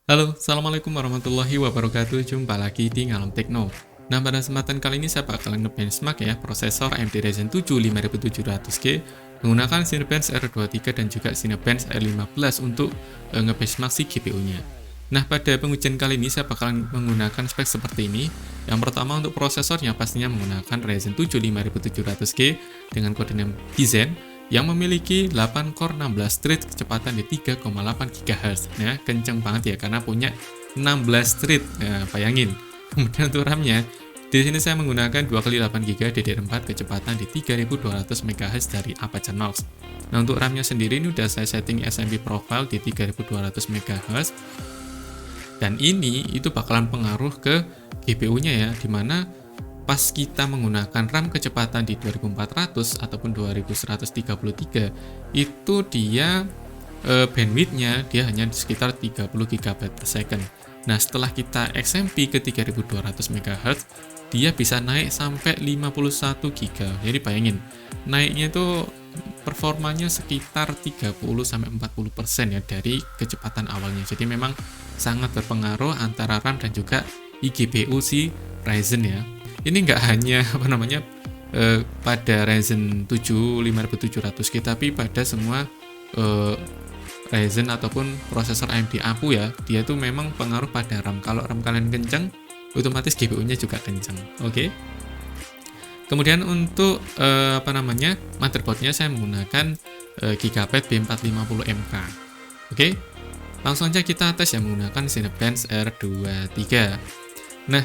Halo, Assalamualaikum warahmatullahi wabarakatuh. Jumpa lagi di Ngalom Tekno. Nah, pada kesempatan kali ini saya bakalan nge-benchmark ya prosesor AMD Ryzen 7 5700G menggunakan Cinebench R23 dan juga Cinebench R15 untuk nge-benchmark si GPU-nya. Nah, pada pengujian kali ini saya bakalan menggunakan spek seperti ini. Yang pertama untuk prosesornya pastinya menggunakan Ryzen 7 5700G dengan kode 6 Tizen yang memiliki 8 core 16 thread kecepatan di 3,8 GHz. Nah, kenceng banget ya karena punya 16 thread. Nah, bayangin. Kemudian untuk RAM-nya, di sini saya menggunakan 2x8 GB DDR4 kecepatan di 3200 MHz dari Apache Knox. Nah, untuk RAM-nya sendiri ini udah saya setting SMP profile di 3200 MHz. Dan ini itu bakalan pengaruh ke GPU-nya ya, dimana pas kita menggunakan RAM kecepatan di 2400 ataupun 2133 itu dia bandwidth-nya dia hanya sekitar 30 GB per second. Nah, setelah kita XMP ke 3200 MHz dia bisa naik sampai 51 GB. Jadi bayangin, naiknya itu performanya sekitar 30-40% ya dari kecepatan awalnya. Jadi memang sangat berpengaruh antara RAM dan juga GPU si Ryzen ya. Ini nggak hanya pada Ryzen 7 5700G, tapi pada semua Ryzen ataupun prosesor AMD APU ya, dia tuh memang pengaruh pada RAM. Kalau RAM kalian kenceng, otomatis GPU-nya juga kenceng. Oke. Kemudian untuk motherboardnya saya menggunakan Gigabyte B450MK. Oke. Langsung aja kita tes yang menggunakan Cinebench R23. Nah,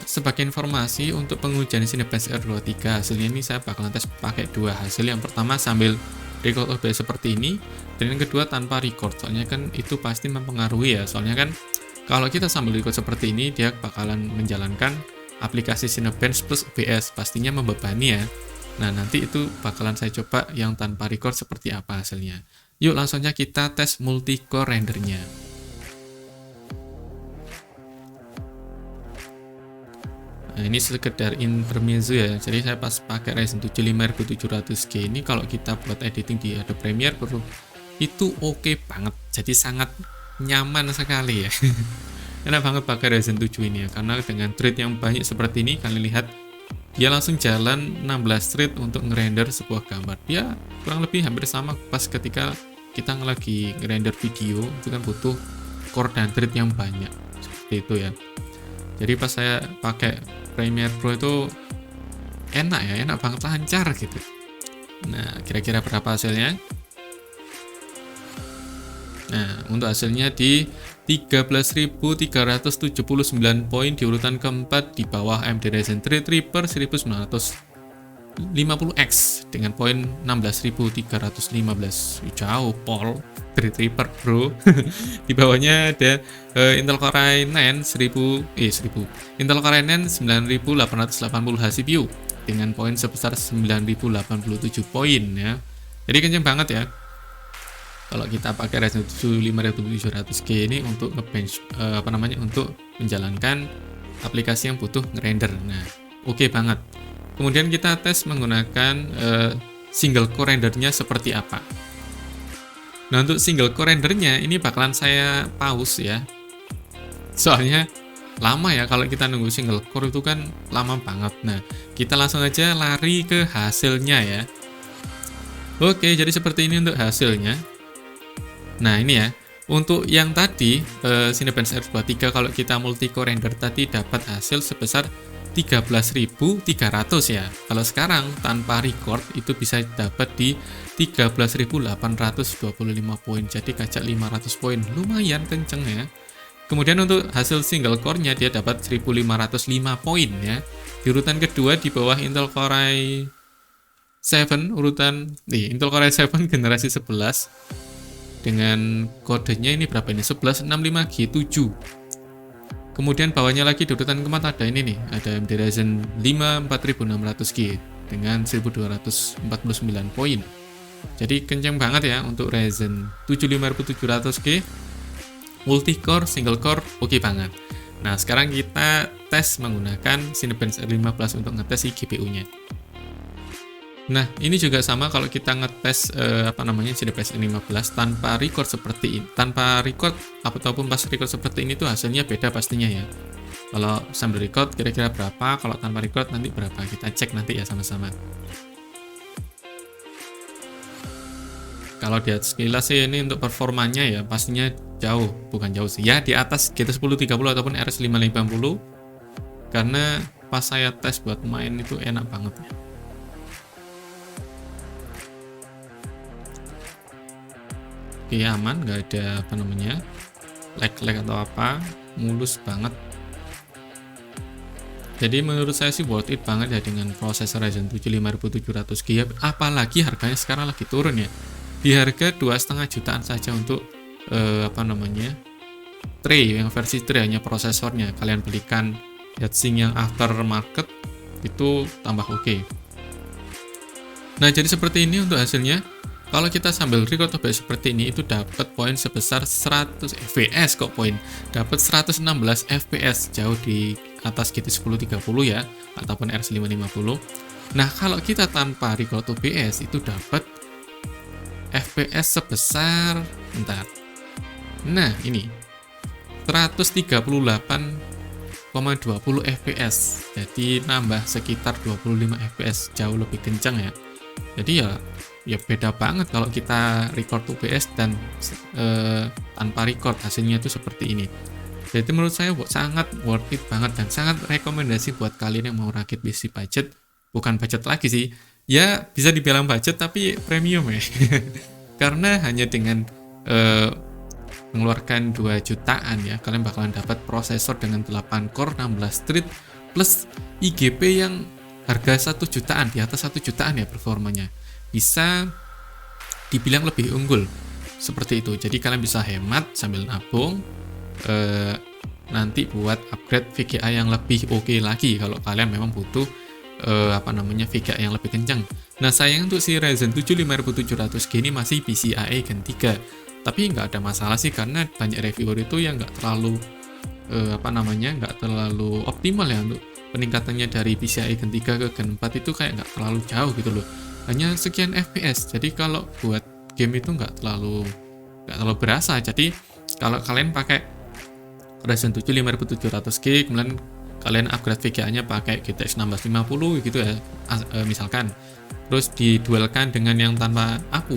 sebagai informasi untuk pengujian Cinebench R23 hasilnya ini saya bakalan tes pakai dua hasil. Yang pertama sambil record OBS seperti ini, dan yang kedua tanpa record, soalnya kan itu pasti mempengaruhi ya, soalnya kan kalau kita sambil record seperti ini dia bakalan menjalankan aplikasi Cinebench plus OBS, pastinya membebani ya. Nah, nanti itu bakalan saya coba yang tanpa record seperti apa hasilnya. Yuk langsung aja kita tes multi-core rendernya. Nah, ini sekedar intermezzo ya. Jadi saya pas pakai Ryzen 7 5700G ini kalau kita buat editing di Adobe Premiere Pro itu oke banget. Jadi sangat nyaman sekali ya. Enak banget pakai Ryzen 7 ini ya, karena dengan thread yang banyak seperti ini kalian lihat dia langsung jalan 16 thread untuk ngerender sebuah gambar. Dia kurang lebih hampir sama pas ketika kita lagi ngerender video, itu kan butuh core dan thread yang banyak. Seperti itu ya. Jadi pas saya pakai Premiere Pro itu enak ya, enak banget, lancar gitu. Nah, kira-kira berapa hasilnya? Nah, untuk hasilnya di 13.379 poin di urutan keempat di bawah AMD Ryzen Threadripper 1950X dengan poin 16.315. Jauh pol Threadripper bro. Di bawahnya ada Intel Core i9 Intel Core i9 9880H CPU dengan poin sebesar 9087 poin ya. Jadi kenceng banget ya. Kalau kita pakai Ryzen 7 5700G ini untuk ngebench untuk menjalankan aplikasi yang butuh ngerender. Nah, oke banget. Kemudian kita tes menggunakan single core rendernya seperti apa. Nah, untuk single core rendernya ini bakalan saya pause ya. Soalnya lama ya kalau kita nunggu single core itu kan lama banget. Nah, kita langsung aja lari ke hasilnya ya. Oke, jadi seperti ini untuk hasilnya. Nah, ini ya. Untuk yang tadi Cinebench R23 kalau kita multi core render tadi dapat hasil sebesar 13.300 ya. Kalau sekarang tanpa record itu bisa dapat di 13.825 poin. Jadi kacak 500 poin. Lumayan kenceng ya. Kemudian untuk hasil single core-nya dia dapat 1.505 poin ya. Di urutan kedua di bawah Intel Core i7 Intel Core i7 generasi 11 dengan kodenya ini berapa ini? 1165G7. Kemudian bawahnya lagi di urutan keempat ada ini nih, ada AMD Ryzen 5 4600G dengan 1249 poin. Jadi kenceng banget ya untuk Ryzen 7 5700G multi-core, single core, oke banget. Nah, sekarang kita tes menggunakan Cinebench R15 untuk ngetes si GPU-nya. Nah, ini juga sama kalau kita ngetes GTX 15 tanpa record seperti ini. Tanpa record ataupun pas record seperti ini tuh hasilnya beda pastinya ya. Kalau sambil record kira-kira berapa, kalau tanpa record nanti berapa. Kita cek nanti ya sama-sama. Kalau di sekilas sih ini untuk performanya ya pastinya jauh, bukan jauh sih. Ya di atas GT 1030 ataupun RS 550. Karena pas saya tes buat main itu enak banget ya. Oke, aman, nggak ada lag atau apa, mulus banget. Jadi menurut saya sih worth it banget ya dengan prosesor Ryzen 7 5700G, apalagi harganya sekarang lagi turun ya. Di harga 2,5 jutaan saja untuk tray yang versi tray hanya prosesornya. Kalian belikan heatsink yang aftermarket itu tambah oke. Nah, jadi seperti ini untuk hasilnya. Kalau kita sambil record OBS seperti ini itu dapat poin sebesar 100 fps kok poin. Dapat 116 fps jauh di atas GT 1030 ya ataupun RS 550. Nah, kalau kita tanpa record OBS itu dapat fps sebesar Nah, ini 138,20 fps. Jadi nambah sekitar 25 fps, jauh lebih kencang ya. Jadi ya beda banget kalau kita record OBS dan tanpa record, hasilnya itu seperti ini. Jadi menurut saya sangat worth it banget dan sangat rekomendasi buat kalian yang mau rakit PC budget. Bukan budget lagi sih, ya bisa dibilang budget tapi premium ya. Karena hanya dengan mengeluarkan 2 jutaan ya, kalian bakalan dapat prosesor dengan 8 core 16 thread plus IGP yang harga 1 jutaan, di atas 1 jutaan ya performanya. Bisa dibilang lebih unggul seperti itu. Jadi kalian bisa hemat sambil nabung nanti buat upgrade VGA yang lebih oke lagi kalau kalian memang butuh VGA yang lebih kencang. Nah, sayang untuk si Ryzen 7 5700G ini masih PCIe Gen 3. Tapi nggak ada masalah sih karena banyak reviewer itu yang nggak terlalu nggak terlalu optimal ya untuk peningkatannya dari PCIe Gen 3 ke Gen 4 itu kayak nggak terlalu jauh gitu loh. Hanya sekian fps. Jadi kalau buat game itu nggak terlalu berasa. Jadi kalau kalian pakai Ryzen 7 5700G kemudian kalian upgrade VGA-nya pakai GTX 1650 gitu ya misalkan, terus didualkan dengan yang tanpa aku,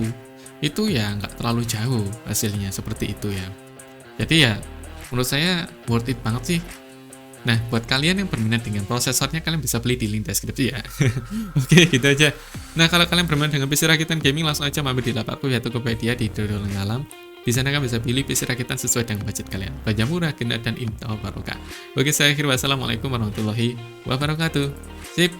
itu ya nggak terlalu jauh hasilnya seperti itu ya. Jadi ya menurut saya worth it banget sih. Nah, buat kalian yang berminat dengan prosesornya, kalian bisa beli di link deskripsi ya. Oke, gitu aja. Nah, kalau kalian berminat dengan PC rakitan gaming, langsung aja mampir di lapakku ya Tokopedia di Dodol Ngalam. Di sana kalian bisa pilih PC rakitan sesuai dengan budget kalian. Belanja murah, kena dan indah barokah. Oke, saya akhir. Wassalamualaikum warahmatullahi wabarakatuh. Sip.